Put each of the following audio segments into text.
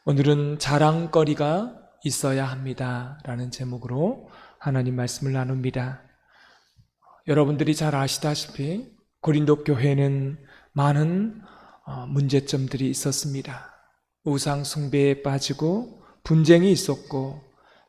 오늘은 자랑거리가 있어야 합니다 라는 제목으로 하나님 말씀을 나눕니다. 여러분들이 잘 아시다시피 고린도 교회는 많은 문제점들이 있었습니다. 우상 숭배에 빠지고 분쟁이 있었고,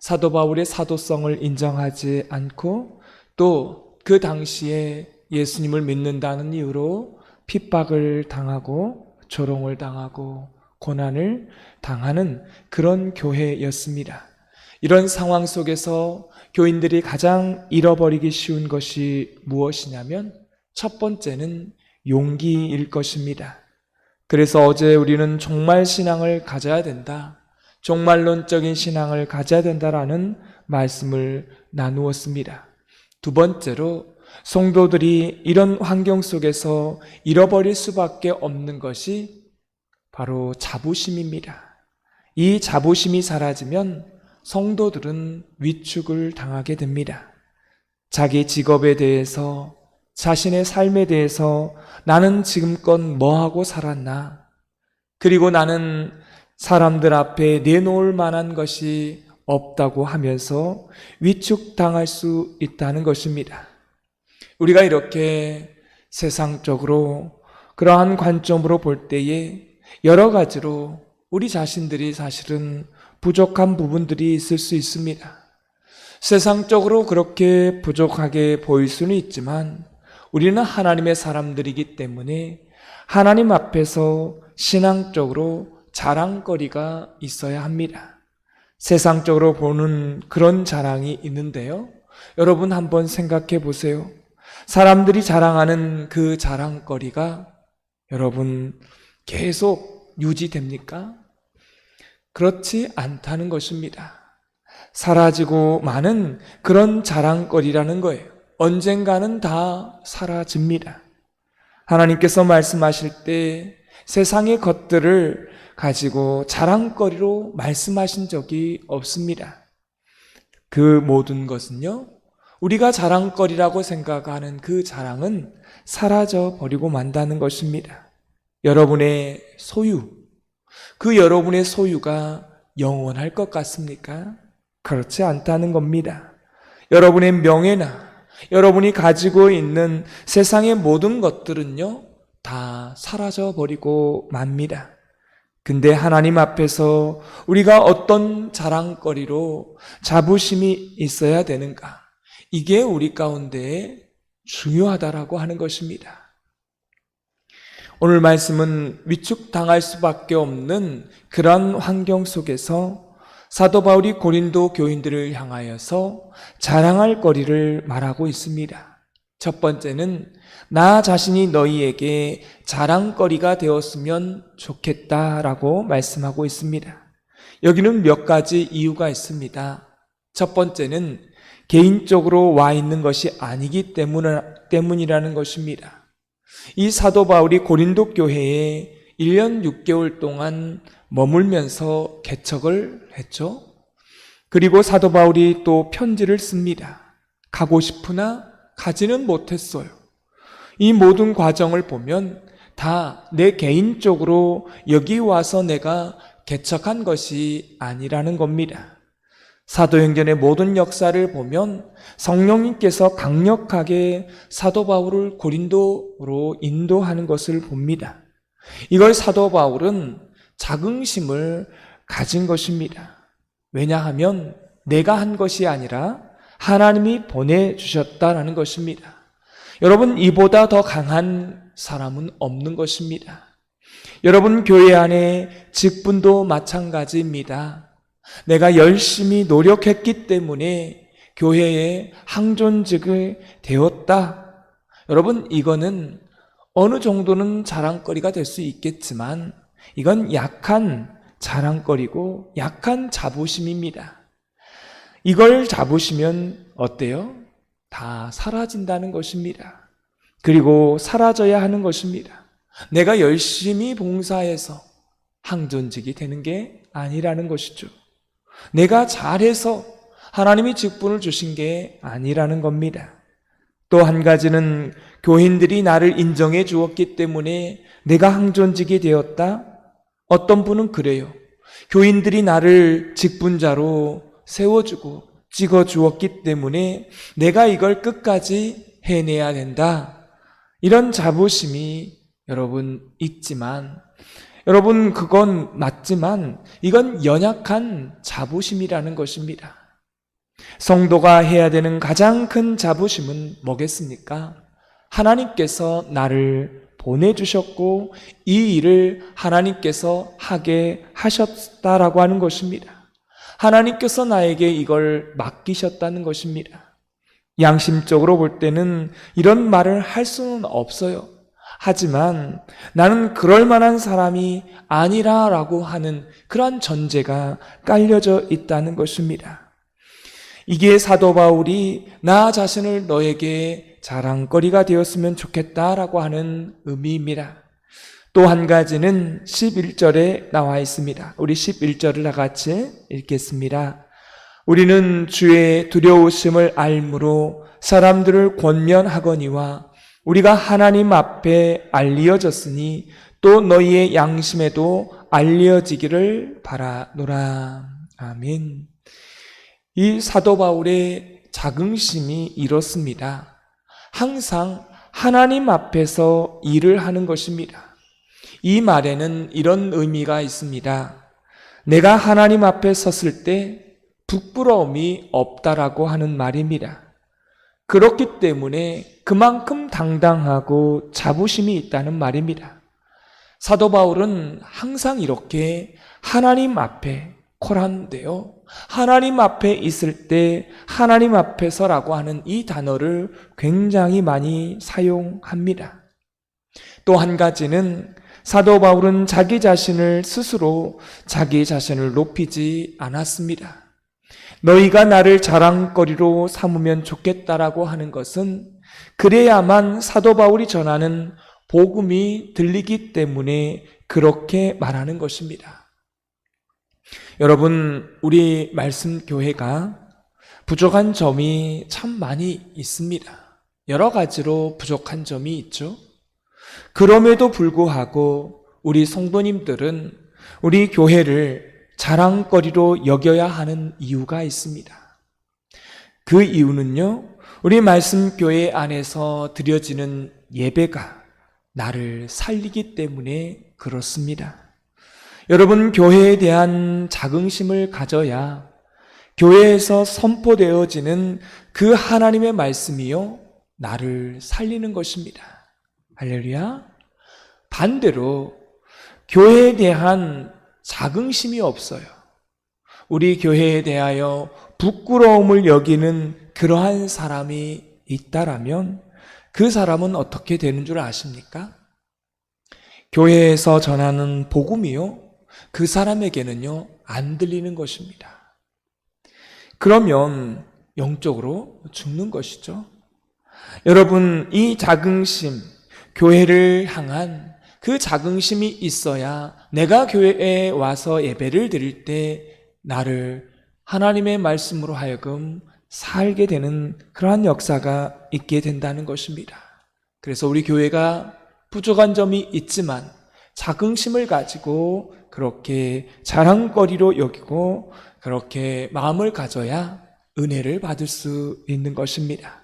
사도 바울의 사도성을 인정하지 않고, 또 그 당시에 예수님을 믿는다는 이유로 핍박을 당하고 조롱을 당하고 고난을 당하는 그런 교회였습니다. 이런 상황 속에서 교인들이 가장 잃어버리기 쉬운 것이 무엇이냐면 첫 번째는 용기일 것입니다. 그래서 어제 우리는 종말 신앙을 가져야 된다, 종말론적인 신앙을 가져야 된다라는 말씀을 나누었습니다. 두 번째로 성도들이 이런 환경 속에서 잃어버릴 수밖에 없는 것이 바로 자부심입니다. 이 자부심이 사라지면 성도들은 위축을 당하게 됩니다. 자기 직업에 대해서, 자신의 삶에 대해서 나는 지금껏 뭐하고 살았나? 그리고 나는 사람들 앞에 내놓을 만한 것이 없다고 하면서 위축당할 수 있다는 것입니다. 우리가 이렇게 세상적으로 그러한 관점으로 볼 때에 여러 가지로 우리 자신들이 사실은 부족한 부분들이 있을 수 있습니다. 세상적으로 그렇게 부족하게 보일 수는 있지만 우리는 하나님의 사람들이기 때문에 하나님 앞에서 신앙적으로 자랑거리가 있어야 합니다. 세상적으로 보는 그런 자랑이 있는데요, 여러분 한번 생각해 보세요. 사람들이 자랑하는 그 자랑거리가 여러분 계속 유지됩니까? 그렇지 않다는 것입니다. 사라지고 마는 그런 자랑거리라는 거예요. 언젠가는 다 사라집니다. 하나님께서 말씀하실 때 세상의 것들을 가지고 자랑거리로 말씀하신 적이 없습니다. 그 모든 것은요, 우리가 자랑거리라고 생각하는 그 자랑은 사라져 버리고 만다는 것입니다. 여러분의 소유, 그 여러분의 소유가 영원할 것 같습니까? 그렇지 않다는 겁니다. 여러분의 명예나 여러분이 가지고 있는 세상의 모든 것들은요, 다 사라져 버리고 맙니다. 근데 하나님 앞에서 우리가 어떤 자랑거리로 자부심이 있어야 되는가? 이게 우리 가운데 중요하다라고 하는 것입니다. 오늘 말씀은 위축당할 수밖에 없는 그런 환경 속에서 사도 바울이 고린도 교인들을 향하여서 자랑할 거리를 말하고 있습니다. 첫 번째는 나 자신이 너희에게 자랑거리가 되었으면 좋겠다라고 말씀하고 있습니다. 여기는 몇 가지 이유가 있습니다. 첫 번째는 개인적으로 와 있는 것이 아니기 때문이라는 것입니다. 이 사도 바울이 고린도 교회에 1년 6개월 동안 머물면서 개척을 했죠. 그리고 사도 바울이 또 편지를 씁니다. 가고 싶으나 가지는 못했어요. 이 모든 과정을 보면 다 내 개인적으로 여기 와서 내가 개척한 것이 아니라는 겁니다. 사도행전의 모든 역사를 보면 성령님께서 강력하게 사도 바울을 고린도로 인도하는 것을 봅니다. 이걸 사도 바울은 자긍심을 가진 것입니다. 왜냐하면 내가 한 것이 아니라 하나님이 보내주셨다라는 것입니다. 여러분, 이보다 더 강한 사람은 없는 것입니다. 여러분, 교회 안에 직분도 마찬가지입니다. 내가 열심히 노력했기 때문에 교회에 항존직을 되었다. 여러분, 이거는 어느 정도는 자랑거리가 될 수 있겠지만 이건 약한 자랑거리고 약한 자부심입니다. 이걸 잡으시면 어때요? 다 사라진다는 것입니다. 그리고 사라져야 하는 것입니다. 내가 열심히 봉사해서 항존직이 되는 게 아니라는 것이죠. 내가 잘해서 하나님이 직분을 주신 게 아니라는 겁니다. 또 한 가지는 교인들이 나를 인정해 주었기 때문에 내가 항존직이 되었다? 어떤 분은 그래요. 교인들이 나를 직분자로 세워주고 찍어주었기 때문에 내가 이걸 끝까지 해내야 된다. 이런 자부심이 여러분 있지만, 여러분 그건 맞지만 이건 연약한 자부심이라는 것입니다. 성도가 해야 되는 가장 큰 자부심은 뭐겠습니까? 하나님께서 나를 보내주셨고 이 일을 하나님께서 하게 하셨다라고 하는 것입니다. 하나님께서 나에게 이걸 맡기셨다는 것입니다. 양심적으로 볼 때는 이런 말을 할 수는 없어요. 하지만 나는 그럴 만한 사람이 아니라라고 하는 그러한 전제가 깔려져 있다는 것입니다. 이게 사도 바울이 나 자신을 너에게 자랑거리가 되었으면 좋겠다라고 하는 의미입니다. 또 한 가지는 11절에 나와 있습니다. 우리 11절을 다 같이 읽겠습니다. 우리는 주의 두려우심을 알므로 사람들을 권면하거니와 우리가 하나님 앞에 알려졌으니 또 너희의 양심에도 알려지기를 바라노라. 아멘. 이 사도 바울의 자긍심이 이렇습니다. 항상 하나님 앞에서 일을 하는 것입니다. 이 말에는 이런 의미가 있습니다. 내가 하나님 앞에 섰을 때 부끄러움이 없다라고 하는 말입니다. 그렇기 때문에 그만큼 당당하고 자부심이 있다는 말입니다. 사도 바울은 항상 이렇게 하나님 앞에 코란데요. 하나님 앞에 있을 때 하나님 앞에서라고 하는 이 단어를 굉장히 많이 사용합니다. 또 한 가지는 사도 바울은 자기 자신을 스스로 자기 자신을 높이지 않았습니다. 너희가 나를 자랑거리로 삼으면 좋겠다라고 하는 것은 그래야만 사도 바울이 전하는 복음이 들리기 때문에 그렇게 말하는 것입니다. 여러분, 우리 말씀교회가 부족한 점이 참 많이 있습니다. 여러 가지로 부족한 점이 있죠. 그럼에도 불구하고 우리 성도님들은 우리 교회를 자랑거리로 여겨야 하는 이유가 있습니다. 그 이유는요, 우리 말씀교회 안에서 드려지는 예배가 나를 살리기 때문에 그렇습니다. 여러분, 교회에 대한 자긍심을 가져야 교회에서 선포되어지는 그 하나님의 말씀이요, 나를 살리는 것입니다. 할렐루야. 반대로 교회에 대한 자긍심이 없어요. 우리 교회에 대하여 부끄러움을 여기는 그러한 사람이 있다라면 그 사람은 어떻게 되는 줄 아십니까? 교회에서 전하는 복음이요, 그 사람에게는요, 안 들리는 것입니다. 그러면 영적으로 죽는 것이죠. 여러분, 이 자긍심, 교회를 향한 그 자긍심이 있어야 내가 교회에 와서 예배를 드릴 때 나를 하나님의 말씀으로 하여금 살게 되는 그러한 역사가 있게 된다는 것입니다. 그래서 우리 교회가 부족한 점이 있지만 자긍심을 가지고 그렇게 자랑거리로 여기고 그렇게 마음을 가져야 은혜를 받을 수 있는 것입니다.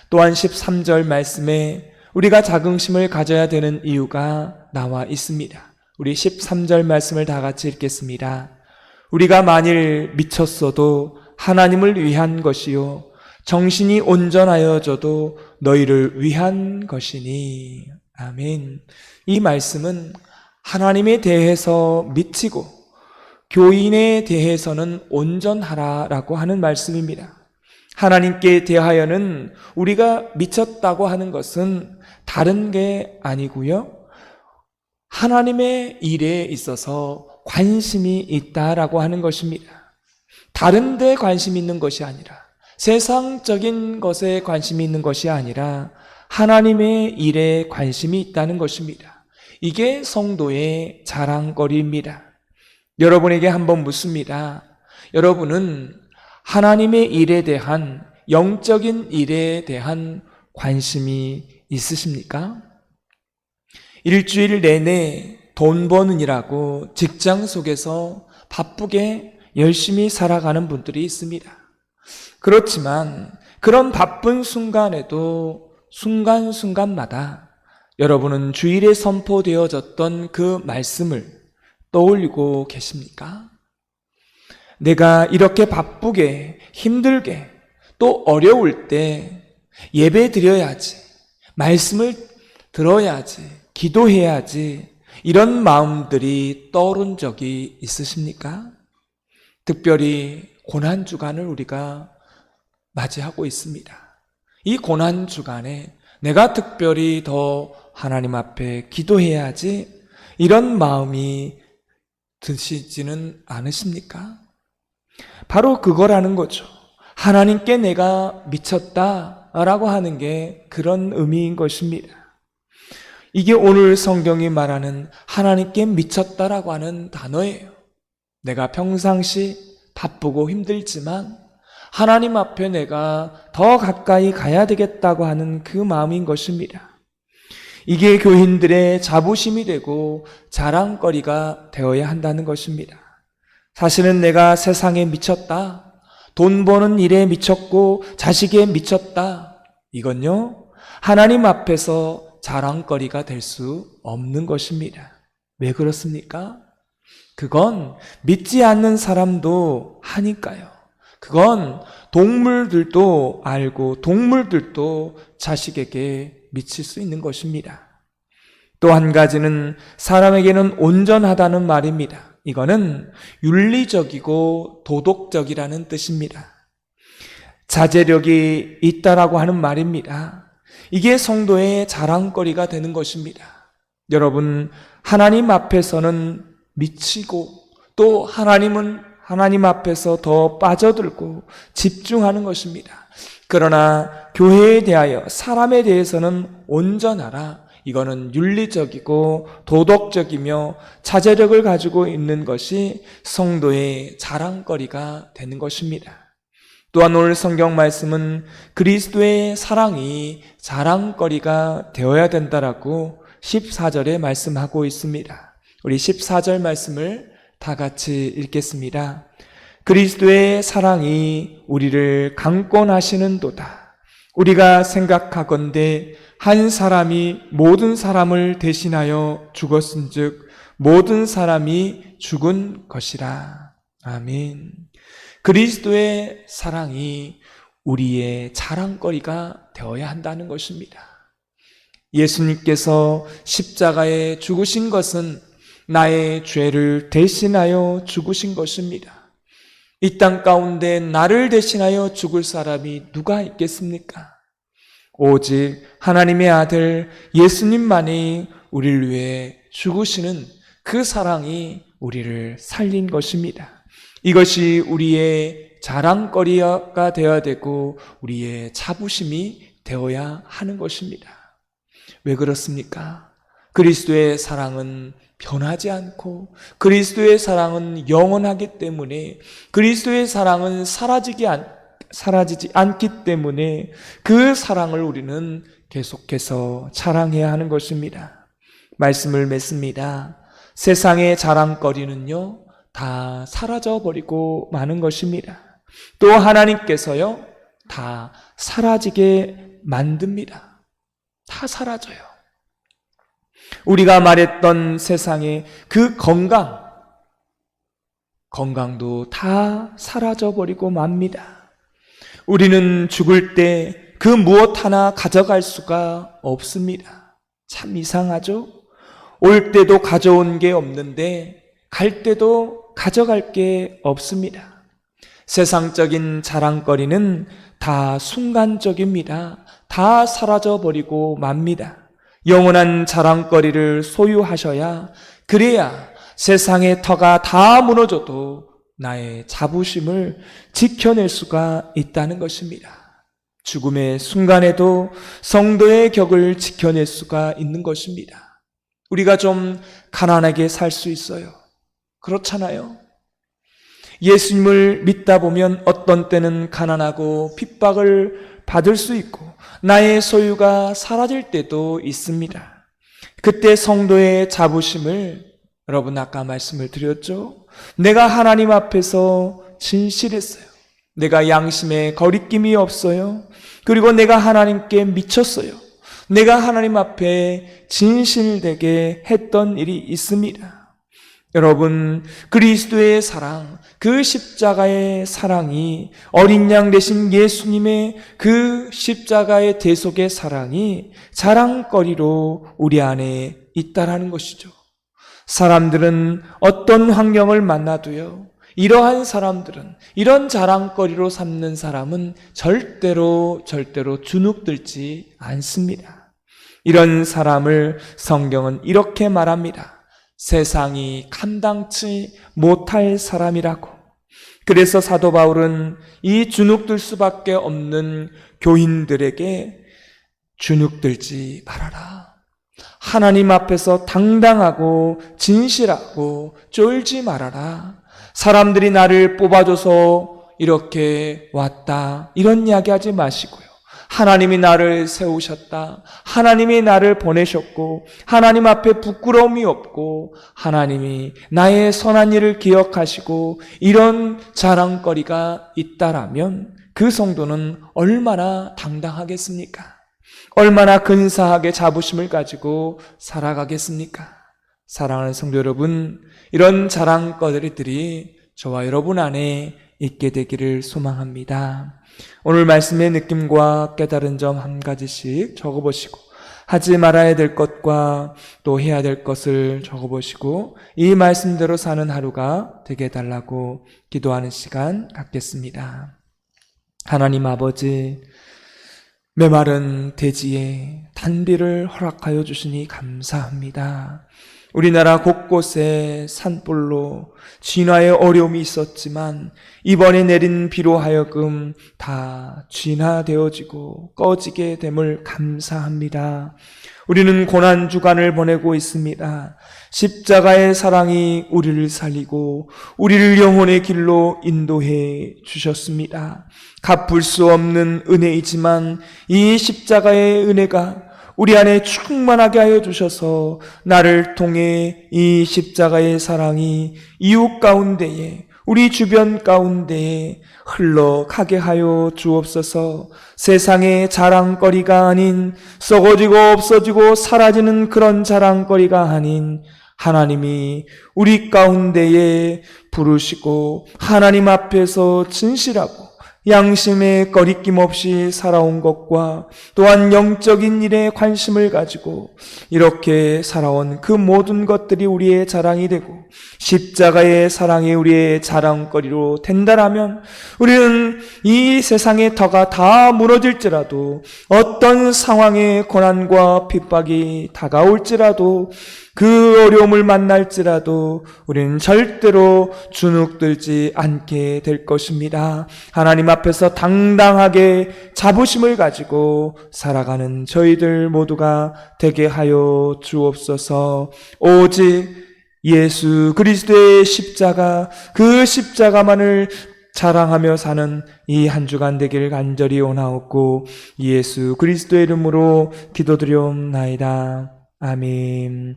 또한 13절 말씀에 우리가 자긍심을 가져야 되는 이유가 나와 있습니다. 우리 13절 말씀을 다 같이 읽겠습니다. 우리가 만일 미쳤어도 하나님을 위한 것이요 정신이 온전하여져도 너희를 위한 것이니. 아멘. 이 말씀은 하나님에 대해서 미치고 교인에 대해서는 온전하라라고 하는 말씀입니다. 하나님께 대하여는 우리가 미쳤다고 하는 것은 다른 게 아니고요, 하나님의 일에 있어서 관심이 있다라고 하는 것입니다. 다른 데 관심이 있는 것이 아니라, 세상적인 것에 관심이 있는 것이 아니라 하나님의 일에 관심이 있다는 것입니다. 이게 성도의 자랑거리입니다. 여러분에게 한번 묻습니다. 여러분은 하나님의 일에 대한, 영적인 일에 대한 관심이 있으십니까? 일주일 내내 돈 버는 일하고 직장 속에서 바쁘게 열심히 살아가는 분들이 있습니다. 그렇지만 그런 바쁜 순간에도 순간순간마다 여러분은 주일에 선포되어졌던 그 말씀을 떠올리고 계십니까? 내가 이렇게 바쁘게 힘들게 또 어려울 때 예배 드려야지, 말씀을 들어야지, 기도해야지, 이런 마음들이 떠오른 적이 있으십니까? 특별히 고난주간을 우리가 맞이하고 있습니다. 이 고난주간에 내가 특별히 더 하나님 앞에 기도해야지, 이런 마음이 드시지는 않으십니까? 바로 그거라는 거죠. 하나님께 내가 미쳤다라고 하는 게 그런 의미인 것입니다. 이게 오늘 성경이 말하는 하나님께 미쳤다라고 하는 단어예요. 내가 평상시 바쁘고 힘들지만 하나님 앞에 내가 더 가까이 가야 되겠다고 하는 그 마음인 것입니다. 이게 교인들의 자부심이 되고 자랑거리가 되어야 한다는 것입니다. 사실은 내가 세상에 미쳤다, 돈 버는 일에 미쳤고 자식에 미쳤다, 이건요 하나님 앞에서 자랑거리가 될 수 없는 것입니다. 왜 그렇습니까? 그건 믿지 않는 사람도 하니까요. 그건 동물들도 알고 동물들도 자식에게 미칠 수 있는 것입니다. 또 한 가지는 사람에게는 온전하다는 말입니다. 이거는 윤리적이고 도덕적이라는 뜻입니다. 자제력이 있다라고 하는 말입니다. 이게 성도의 자랑거리가 되는 것입니다. 여러분, 하나님 앞에서는 미치고 또 하나님은 하나님 앞에서 더 빠져들고 집중하는 것입니다. 그러나 교회에 대하여, 사람에 대해서는 온전하라. 이거는 윤리적이고 도덕적이며 자제력을 가지고 있는 것이 성도의 자랑거리가 되는 것입니다. 또한 오늘 성경 말씀은 그리스도의 사랑이 자랑거리가 되어야 된다라고 14절에 말씀하고 있습니다. 우리 14절 말씀을 다 같이 읽겠습니다. 그리스도의 사랑이 우리를 강권하시는도다. 우리가 생각하건대 한 사람이 모든 사람을 대신하여 죽었은즉 모든 사람이 죽은 것이라. 아멘. 그리스도의 사랑이 우리의 자랑거리가 되어야 한다는 것입니다. 예수님께서 십자가에 죽으신 것은 나의 죄를 대신하여 죽으신 것입니다. 이 땅 가운데 나를 대신하여 죽을 사람이 누가 있겠습니까? 오직 하나님의 아들 예수님만이 우리를 위해 죽으시는 그 사랑이 우리를 살린 것입니다. 이것이 우리의 자랑거리가 되어야 되고 우리의 자부심이 되어야 하는 것입니다. 왜 그렇습니까? 그리스도의 사랑은 변하지 않고 그리스도의 사랑은 영원하기 때문에, 그리스도의 사랑은 사라지지 않기 때문에 그 사랑을 우리는 계속해서 자랑해야 하는 것입니다. 말씀을 맺습니다. 세상의 자랑거리는요 다 사라져버리고 마는 것입니다. 또 하나님께서요 다 사라지게 만듭니다. 다 사라져요. 우리가 말했던 세상의 그 건강도 다 사라져버리고 맙니다. 우리는 죽을 때 그 무엇 하나 가져갈 수가 없습니다. 참 이상하죠? 올 때도 가져온 게 없는데 갈 때도 가져갈 게 없습니다. 세상적인 자랑거리는 다 순간적입니다. 다 사라져버리고 맙니다. 영원한 자랑거리를 소유하셔야, 그래야 세상의 터가 다 무너져도 나의 자부심을 지켜낼 수가 있다는 것입니다. 죽음의 순간에도 성도의 격을 지켜낼 수가 있는 것입니다. 우리가 좀 가난하게 살 수 있어요. 그렇잖아요. 예수님을 믿다 보면 어떤 때는 가난하고 핍박을 받을 수 있고 나의 소유가 사라질 때도 있습니다. 그때 성도의 자부심을, 여러분 아까 말씀을 드렸죠? 내가 하나님 앞에서 진실했어요. 내가 양심에 거리낌이 없어요. 그리고 내가 하나님께 미쳤어요. 내가 하나님 앞에 진실되게 했던 일이 있습니다. 여러분, 그리스도의 사랑, 그 십자가의 사랑이, 어린 양 되신 예수님의 그 십자가의 대속의 사랑이 자랑거리로 우리 안에 있다라는 것이죠. 사람들은 어떤 환경을 만나도요, 이러한 사람들은, 이런 자랑거리로 삼는 사람은 절대로 주눅들지 않습니다. 이런 사람을 성경은 이렇게 말합니다. 세상이 감당치 못할 사람이라고. 그래서 사도 바울은 이 주눅들 수밖에 없는 교인들에게 주눅들지 말아라. 하나님 앞에서 당당하고 진실하고 쫄지 말아라. 사람들이 나를 뽑아줘서 이렇게 왔다, 이런 이야기 하지 마시고요. 하나님이 나를 세우셨다. 하나님이 나를 보내셨고, 하나님 앞에 부끄러움이 없고, 하나님이 나의 선한 일을 기억하시고, 이런 자랑거리가 있다라면 그 성도는 얼마나 당당하겠습니까? 얼마나 근사하게 자부심을 가지고 살아가겠습니까? 사랑하는 성도 여러분, 이런 자랑거리들이 저와 여러분 안에 있게 되기를 소망합니다. 오늘 말씀의 느낌과 깨달은 점 한 가지씩 적어보시고, 하지 말아야 될 것과 또 해야 될 것을 적어보시고, 이 말씀대로 사는 하루가 되게 해달라고 기도하는 시간 갖겠습니다. 하나님 아버지, 메마른 대지에 단비를 허락하여 주시니 감사합니다. 우리나라 곳곳에 산불로 진화의 어려움이 있었지만 이번에 내린 비로 하여금 다 진화되어지고 꺼지게 됨을 감사합니다. 우리는 고난 주간을 보내고 있습니다. 십자가의 사랑이 우리를 살리고 우리를 영혼의 길로 인도해 주셨습니다. 갚을 수 없는 은혜이지만 이 십자가의 은혜가 우리 안에 충만하게 하여 주셔서 나를 통해 이 십자가의 사랑이 이웃 가운데에, 우리 주변 가운데에 흘러가게 하여 주옵소서. 세상의 자랑거리가 아닌, 썩어지고 없어지고 사라지는 그런 자랑거리가 아닌, 하나님이 우리 가운데에 부르시고 하나님 앞에서 진실하고 양심에 거리낌 없이 살아온 것과 또한 영적인 일에 관심을 가지고 이렇게 살아온 그 모든 것들이 우리의 자랑이 되고 십자가의 사랑이 우리의 자랑거리로 된다라면 우리는 이 세상의 터가 다 무너질지라도, 어떤 상황의 고난과 핍박이 다가올지라도, 그 어려움을 만날지라도 우리는 절대로 주눅들지 않게 될 것입니다. 하나님 앞에서 당당하게 자부심을 가지고 살아가는 저희들 모두가 되게 하여 주옵소서. 오직 예수 그리스도의 십자가, 그 십자가만을 자랑하며 사는 이 한 주간 되기를 간절히 원하옵고 예수 그리스도의 이름으로 기도드리옵나이다. 아멘.